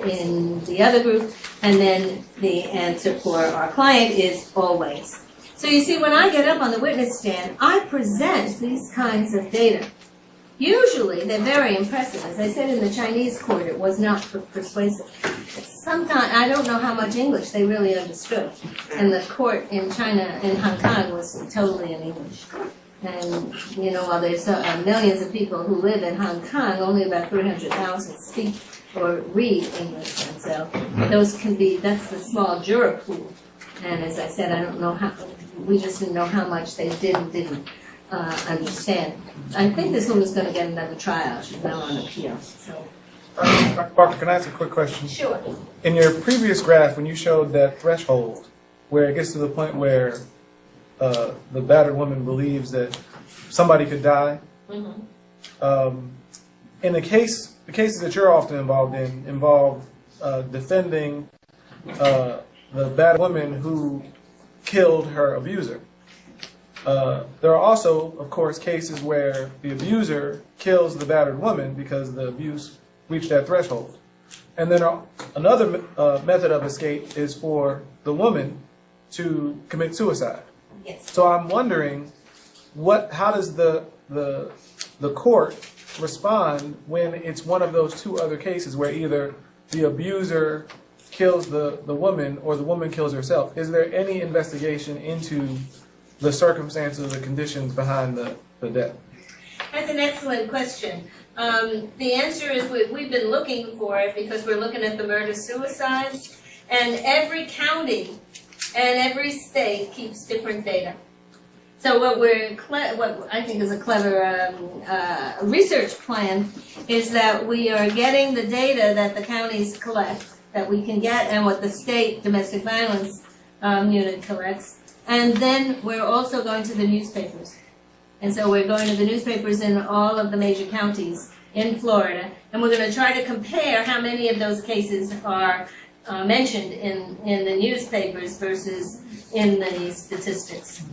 in the other group. And then the answer for our client is always. So you see, when I get up on the witness stand, I present these kinds of data. Usually, they're very impressive. As I said in the Chinese court, it was not persuasive. Sometimes, I don't know how much English they really understood. And the court in China, in Hong Kong, was totally in English. And, you know, while there's millions of people who live in Hong Kong, only about 300,000 speak or read English. And so those can be, that's the small juror pool. And as I said, I don't know how, we just didn't know how much they didn't understand. I think this woman's going to get another trial. She's now on appeal. So. Dr. Walker, can I ask a quick question? Sure. In your previous graph, when you showed that threshold, where it gets to the point where the battered woman believes that somebody could die, in the cases that you're often involved in involve defending the battered woman who killed her abuser. There are also, of course, cases where the abuser kills the battered woman because the abuse reached that threshold. And then another method of escape is for the woman to commit suicide. Yes. So I'm wondering, how does the court respond when it's one of those two other cases where either the abuser kills the woman or the woman kills herself? Is there any investigation into the circumstances or the conditions behind the death? That's an excellent question. The answer is we've been looking for it because we're looking at the murder-suicides, and every county and every state keeps different data. So what I think is a clever research plan is that we are getting the data that the counties collect, that we can get, and what the state domestic violence unit collects. And then we're also going to the newspapers. And so we're going to the newspapers in all of the major counties in Florida, and we're going to try to compare how many of those cases are mentioned in the newspapers versus in the statistics.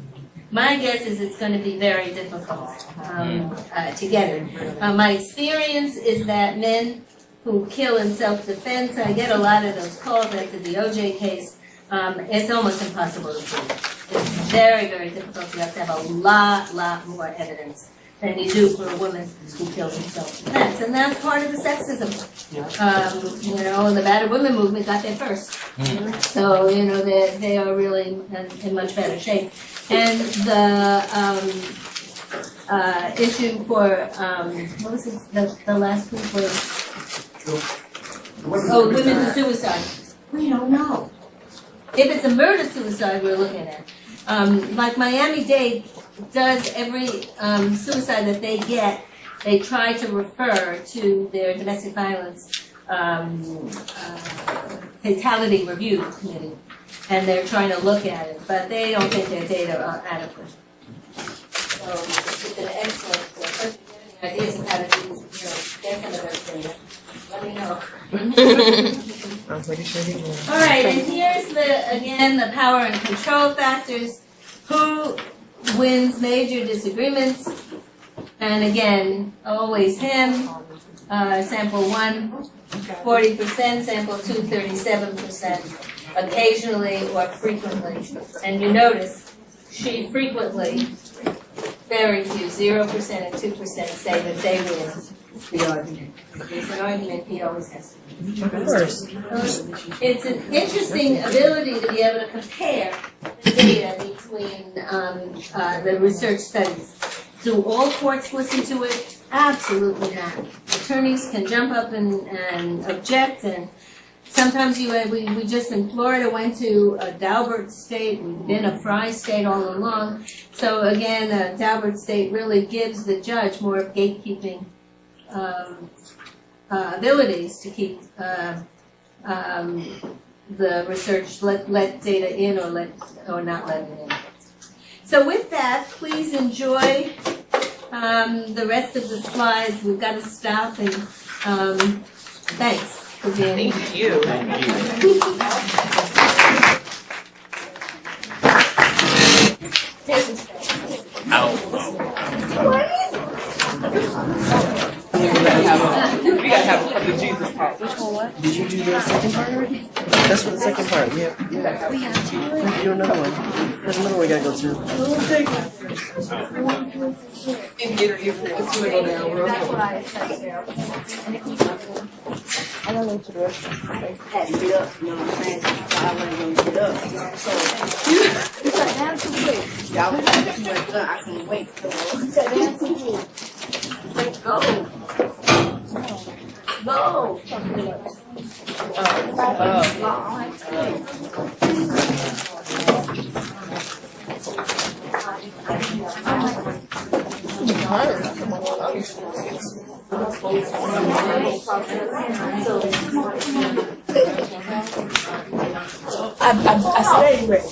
My guess is it's going to be very difficult to get it. My experience is that men who kill in self-defense, I get a lot of those calls after the OJ case, it's almost impossible to prove. It's very, very difficult. You have to have a lot more evidence than you do for a woman who kills in self-defense. And that's part of the sexism. You know, and the battered women movement got there first. So, you know, they are really in much better shape. And the issue for, what was it, the last group was? Oh, women to suicide. We don't know. If it's a murder-suicide we're looking at. Like Miami-Dade does every suicide that they get, they try to refer to their domestic violence fatality review committee, and they're trying to look at it, but they don't think their data are adequate. So it's an excellent question. Ideas of how to do, get some of those data. Let me know. I'm pretty sure he will. All right, and here's the power and control factors. Who wins major disagreements? And again, always him. Sample 1, 40%, sample 2, 37%, occasionally or frequently. And you notice, she frequently, very few, 0% and 2% say that they win the argument. It's an argument he always has to win. Of course. It's an interesting ability to be able to compare data between the research studies. Do all courts listen to it? Absolutely not. Attorneys can jump up and object, and sometimes we just in Florida went to a Daubert state. We've been a Fry state all along. So again, Daubert state really gives the judge more gatekeeping abilities to keep the research, let data in or not let it in. So with that, please enjoy the rest of the slides. We've got to stop, and thanks for being here. Thank you. We gotta have a couple of Jesus part. Which one? What? Did you do the second part already? That's for the second part. Yeah. You do another one. There's another one we gotta go to. I don't know what to do. Had to get up, you know what I'm saying? I wasn't gonna get up. So you sat down too quick. Y'all was too much done. I couldn't wait. You sat down too quick. Let's go. Go. I stayed with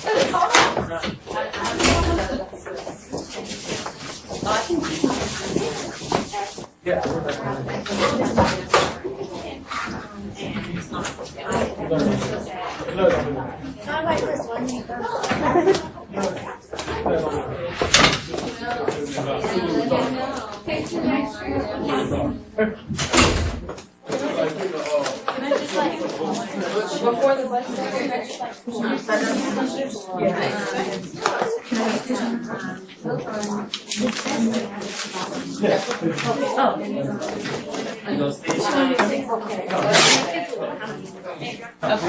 before the bus Okay,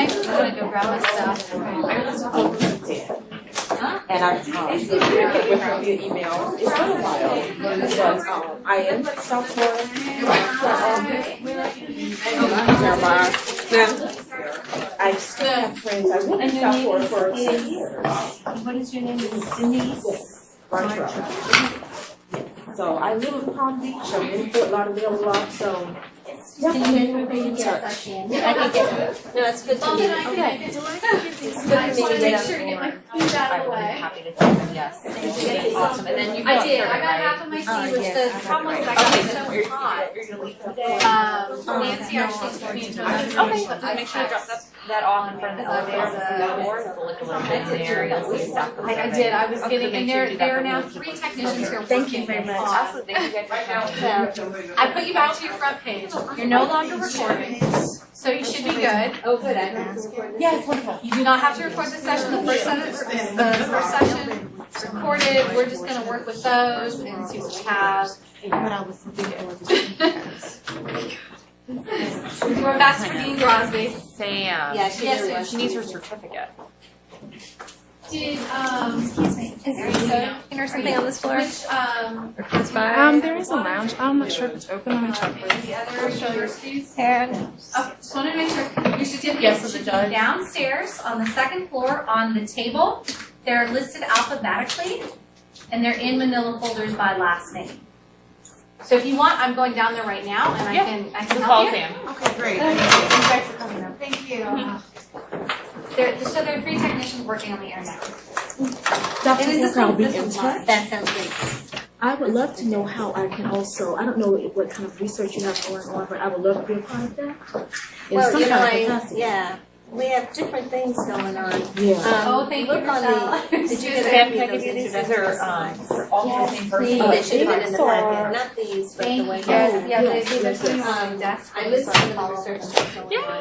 I'm gonna go grab my stuff. And I with her via email. It's been a while, but I am in South Florida. I still have friends. I lived in South Florida for 6 years. What is your name? Denise? So I live in Palm Beach. I'm in Fort Lauderdale a lot. So Can you get her in touch? I can get her. No, it's good to meet you. Okay. It's good to meet you. Make sure to get my food out of the way. Happy to take them, yes. Awesome. And then you I did. I got half of my seat, which the problem was that I got so hot. Nancy actually took me into another room. Okay, so make sure to drop that off in front of the elevator. I did. I was getting, and there are now 3 technicians here. Thank you very much. Absolutely. Thank you guys for coming. I put you back to your front page. You're no longer recording, so you should be good. Oh, good. I don't have to record this. Yes, wonderful. You do not have to record the session. The first session is recorded. We're just going to work with those and see what we have. We're Ambassador Dean Crosby. Sam. Yeah, she Yes, really was. She needs her certificate. Did excuse me, is there soda or something on this floor? Which There is a lounge. I'm not sure if it's open. Let me check. the other show your students? Okay, just wanted to make sure your certificates should be downstairs on the second floor on the table. They're listed alphabetically, and they're in manila folders by last name. So if you want, I'm going down there right now, and I can help you. Okay, great. Thanks for coming up. Thank you. So there are 3 technicians working on the air network. Dr. Walker, I'll be This in is touch. That sounds great. I would love to know how I can also, I don't know what kind of research you have going on, but I would love to be a part of that. In Well, some you know, kind of capacity. We have different things going on. Oh, thank you, Look on Michelle. the, did you get a Sam, copy can I of give those you these? These introductory are, slides? for all the same person? They should have been in the packet, not these, but the Thank ones. you. Yeah, Yes, these are yes, for yes. my desk. I listed some of the research that's going on.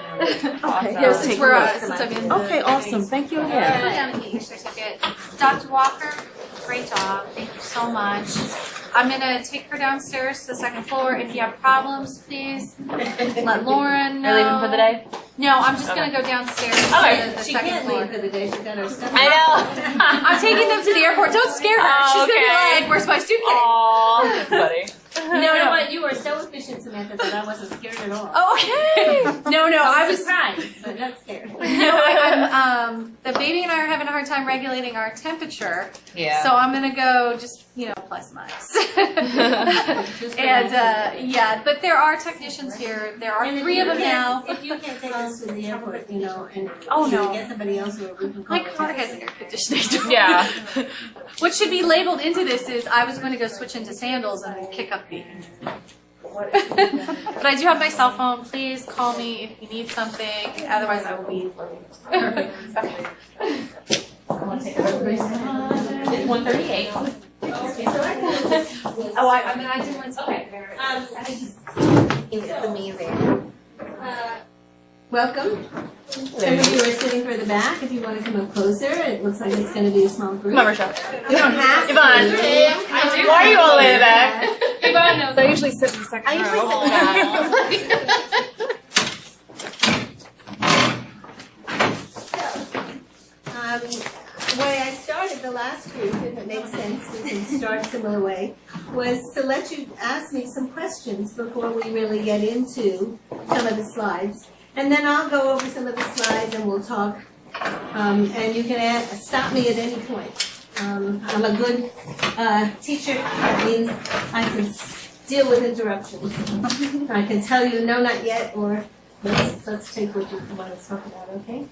Awesome. Yeah, since Take we're, a look. since I'm in the. Okay, awesome. Thank you Come again. down and get your certificate. Dr. Walker, great job. Thank you so much. I'm gonna take her downstairs to the second floor. If you have problems, please let Lauren know. You're leaving for the day? No, I'm just gonna go downstairs Okay. to the She second can't floor. leave for the day, she got her stuff. I know. I'm taking them to the airport. Don't scare her. Oh, She's gonna okay. be like, "Where's my suitcase?" Aw, buddy. No. But you were so efficient, Samantha, that I wasn't scared at all. Okay. No, I was. surprised, but not scared. No, I'm. The baby and I are having a hard time regulating our temperature. Yeah. So I'm gonna go just, plus minus. And, yeah, but there are technicians here. There are And if 3 you of them now. can't- If you can't take us to the airport, and Oh, no. get somebody else who we can call. My car has air conditioning. Yeah. What should be labeled into this is I was going to go switch into sandals and kick up feet. But I do have my cell phone. Please call me if you need something. Otherwise, I will be. Okay. It's 1:38. Oh, I mean, I did one. Okay. It's amazing. Welcome. Some of you are sitting for the back. If you want to come up closer, it looks like it's going to be a small group. Come on, Rochelle. You don't have to. Yvonne. Why are you all the way in the back? Yvonne knows. I usually sit in the second I usually row. sit in the back. The way I started the last group, if it makes sense, we can start a similar way, was to let you ask me some questions before we really get into some of the slides. And then I'll go over some of the slides and we'll talk. And you can stop me at any point. I'm a good teacher. That means I can deal with interruptions. I can tell you no, not yet, or let's take what you want to talk about, okay?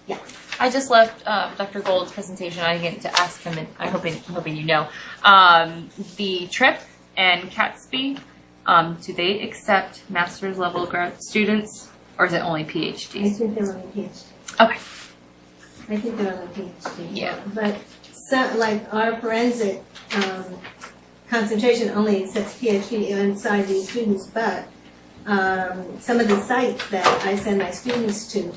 Yeah. I just left Dr. Gold's presentation. I didn't get to ask him, and I'm hoping you know. The TRIP and CATSB, do they accept master's level grad students, or is it only I PhDs? think they're on a PhD. Okay. I think they're on a PhD. Yeah. But some, like our forensic concentration only accepts PhD inside these students, but some of the sites that I send my students to